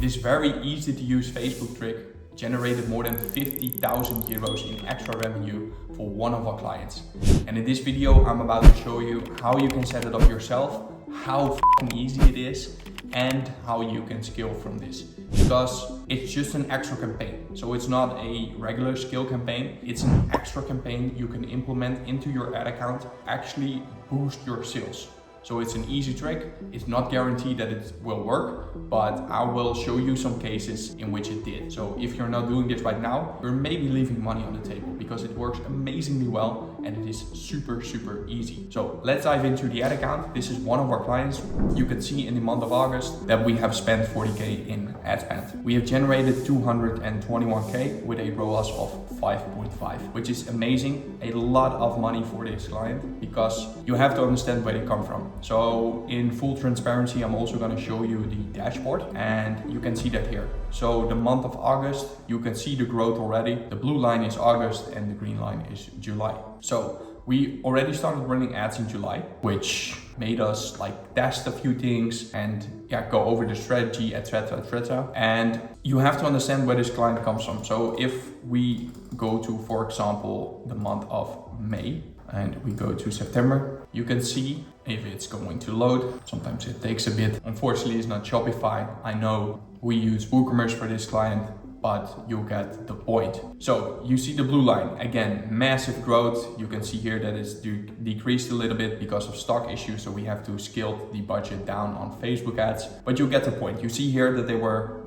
This very easy to use Facebook trick generated more than 50,000 euros in extra revenue for one of our clients. And in this video, I'm about to show you how you can set it up yourself, how easy it is, and how you can scale from this. Because it's just an extra campaign. So it's not a regular scale campaign, it's an extra campaign you can implement into your ad account, actually boost your sales. So it's an easy trick. It's not guaranteed that it will work, but I will show you some cases in which it did. So if you're not doing this right now, you're maybe leaving money on the table because it works amazingly well and it is super easy. So let's dive into the ad account. This is one of our clients. You can see in the month of August that we have spent 40K in ad spend. We have generated 221K with a ROAS of 5.5, which is amazing. A lot of money for this client because you have to understand where they come from. So in full transparency, I'm also going to show you the dashboard and you can see that here. So the month of August, you can see the growth already. The blue line is August and the green line is July. So we already started running ads in July, which made us test a few things and go over the strategy, etc. And you have to understand where this client comes from. So if we go to, for example, the month of May and we go to September, you can see if it's going to load. Sometimes it takes a bit. Unfortunately, it's not Shopify. I know we use WooCommerce for this client, but you get the point. So you see the blue line, again, massive growth. You can see here that it's decreased a little bit because of stock issues. So we have to scale the budget down on Facebook ads, but you get the point. You see here that they were,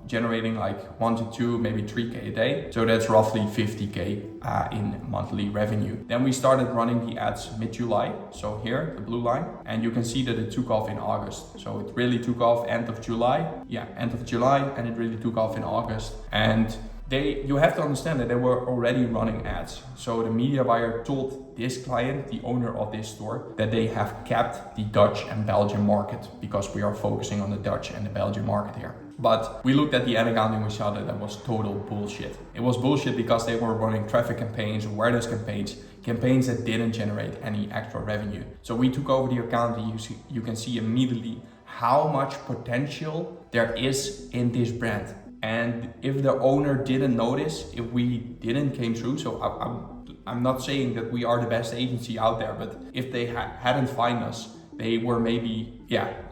generating 1 to 2, maybe 3K a day. So that's roughly 50K in monthly revenue. Then we started running the ads mid-July. So here, the blue line, and you can see that it took off in August. So it really took off end of July. End of July, and it really took off in August. And you have to understand that they were already running ads. So the media buyer told this client, the owner of this store, that they have kept the Dutch and Belgian market because we are focusing on the Dutch and the Belgian market here. But we looked at the ad account and we saw that was total bullshit. It was bullshit because they were running traffic campaigns, awareness campaigns that didn't generate any extra revenue. So we took over the account and you can see immediately how much potential there is in this brand. And if the owner didn't notice, if we didn't came through, so I'm not saying that we are the best agency out there, but if they hadn't found us, they were maybe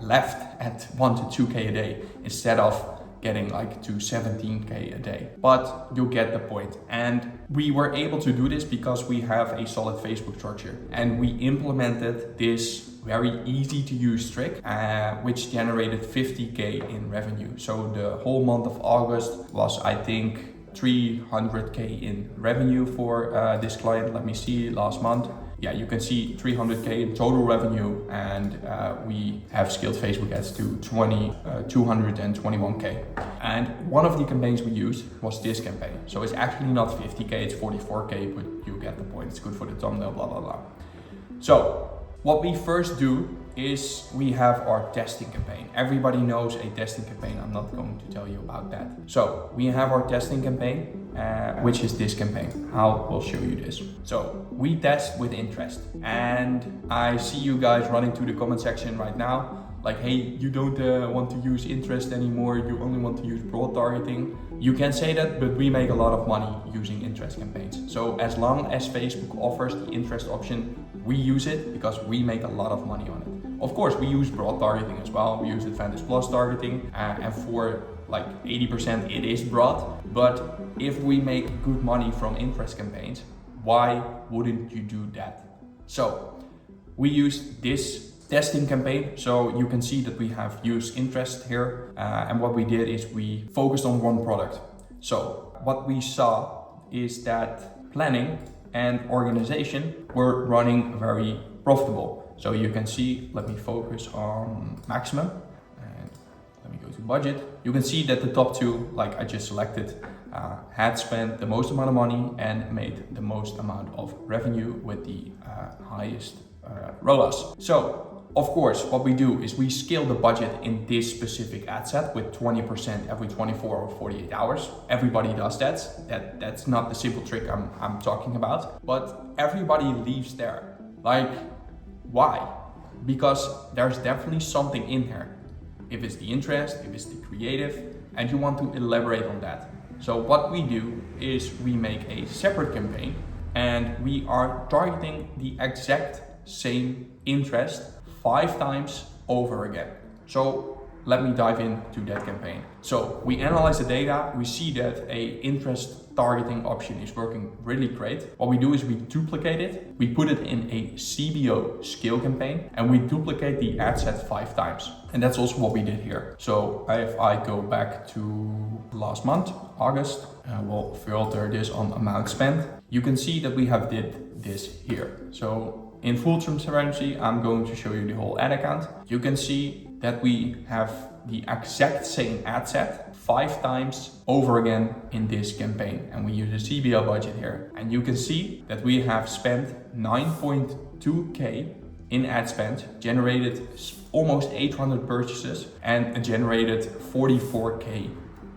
left at 1 to 2K a day instead of getting to 17K a day. But you get the point. And we were able to do this because we have a solid Facebook structure and we implemented this very easy to use trick, which generated 50K in revenue. So the whole month of August was, I think, 300K in revenue for this client. Let me see, last month. You can see 300K in total revenue, and we have scaled Facebook ads to 221K. And one of the campaigns we used was this campaign. So it's actually not 50K, it's 44K, but you get the point. It's good for the thumbnail, blah, blah, blah. So what we first do is we have our testing campaign. Everybody knows a testing campaign. I'm not going to tell you about that. So we have our testing campaign, which is this campaign. I will show you this. So we test with interest. And I see you guys running to the comment section right now. Hey, you don't want to use interest anymore. You only want to use broad targeting. You can say that, but we make a lot of money using interest campaigns. So as long as Facebook offers the interest option, we use it because we make a lot of money on it. Of course, we use broad targeting as well. We use Advantage Plus targeting, and for 80% it is broad. But if we make good money from interest campaigns, why wouldn't you do that? So we use this testing campaign. So you can see that we have used interest here. And what we did is we focused on one product. So what we saw is that planning and organization were running very profitable. So you can see, let me focus on maximum and let me go to budget. You can see that the top two, I just selected, had spent the most amount of money and made the most amount of revenue with the highest ROAS. So of course, what we do is we scale the budget in this specific ad set with 20% every 24 or 48 hours. Everybody does that. That's not the simple trick I'm talking about, but everybody leaves there. Why? Because there's definitely something in here. if it's the interest, if it's the creative, and you want to elaborate on that. So what we do is we make a separate campaign and we are targeting the exact same interest 5 times over again. So let me dive into that campaign. So we analyze the data, we see that a interest targeting option is working really great. What we do is we duplicate it, we put it in a CBO scale campaign, and we duplicate the ad set 5 times. And that's also what we did here. So if I go back to last month, August, we'll filter this on amount spent. You can see that we have did this here. So in full transparency, I'm going to show you the whole ad account. You can see that we have the exact same ad set 5 times over again in this campaign. And we use a CBO budget here. And you can see that we have spent 9.2K in ad spend, generated almost 800 purchases, and generated 44K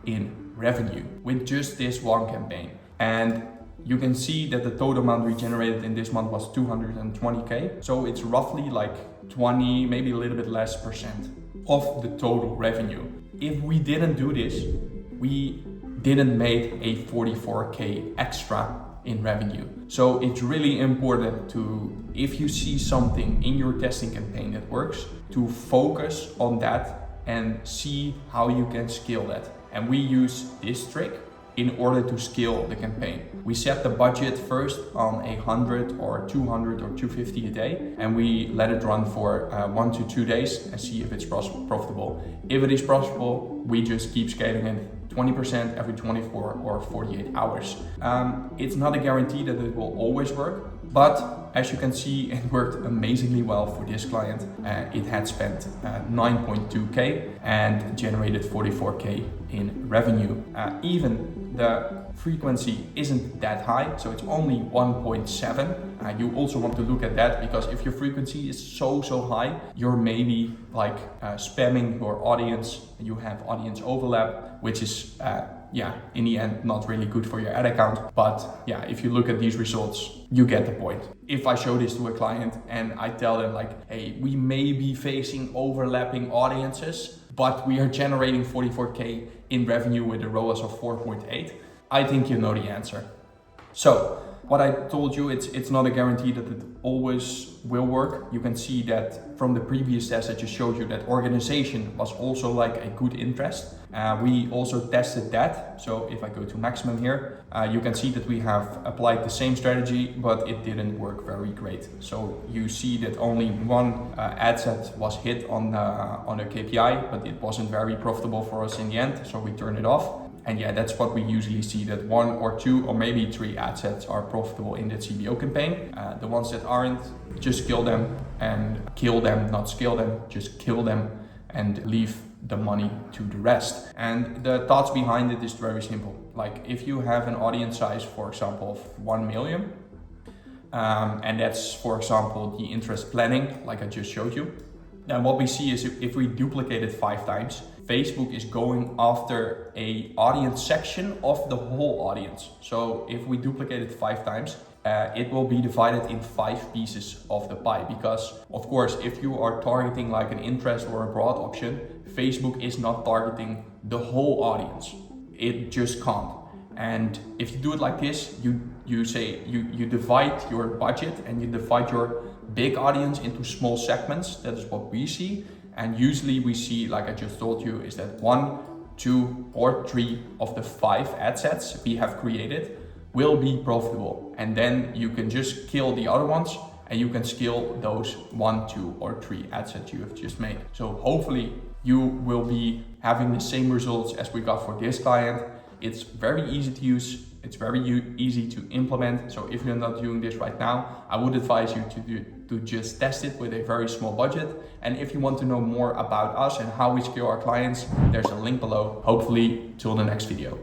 in revenue with just this one campaign. And you can see that the total amount we generated in this month was 220K. So it's roughly like 20, maybe a little bit less percent of the total revenue. If we didn't do this, we didn't make a 44K extra in revenue. So it's really important to, if you see something in your testing campaign that works, to focus on that and see how you can scale that. And we use this trick in order to scale the campaign. We set the budget first on 100 or 200 or 250 a day, and we let it run for 1 to 2 days and see if it's profitable. If it is profitable, we just keep scaling it 20% every 24 or 48 hours. It's not a guarantee that it will always work, but as you can see, it worked amazingly well for this client. It had spent 9.2K and generated 44K in revenue. Even the frequency isn't that high, so it's only 1.7. You also want to look at that, because if your frequency is so high, you're maybe like spamming your audience. You have audience overlap, which is in the end not really good for your ad account. But yeah, if you look at these results, you get the point. If I show this to a client and I tell them like, hey, we may be facing overlapping audiences, but we are generating 44K in revenue with a ROAS of 4.8, I think you know the answer. So what I told you, it's not a guarantee that it always will work. You can see that from the previous test I just showed you that organization was also like a good interest. We also tested that. So if I go to maximum here, you can see that we have applied the same strategy, but it didn't work very great. So you see that only one ad set was hit on a KPI, but it wasn't very profitable for us in the end. So we turned it off. And yeah, that's what we usually see, that 1 or 2 or maybe 3 ad sets are profitable in that CBO campaign. The ones that aren't, just kill them and kill them, not scale them, just kill them and leave the money to the rest. And the thoughts behind it is very simple. Like if you have an audience size, for example, of 1 million, and that's, for example, the interest planning, like I just showed you, then what we see is if we duplicate it 5 times, Facebook is going after a audience section of the whole audience. So if we duplicate it 5 times, it will be divided in 5 pieces of the pie. Because of course, if you are targeting like an interest or a broad option, Facebook is not targeting the whole audience. It just can't. And if you do it like this, you divide your budget and you divide your big audience into small segments. That is what we see. And usually we see, like I just told you, is that 1, 2 or 3 of the 5 ad sets we have created will be profitable. And then you can just kill the other ones and you can scale those 1, 2 or 3 ad sets you have just made. So hopefully you will be having the same results as we got for this client. It's very easy to use. It's very easy to implement. So if you're not doing this right now, I would advise you to just test it with a very small budget. And if you want to know more about us and how we scale our clients, there's a link below. Hopefully till the next video.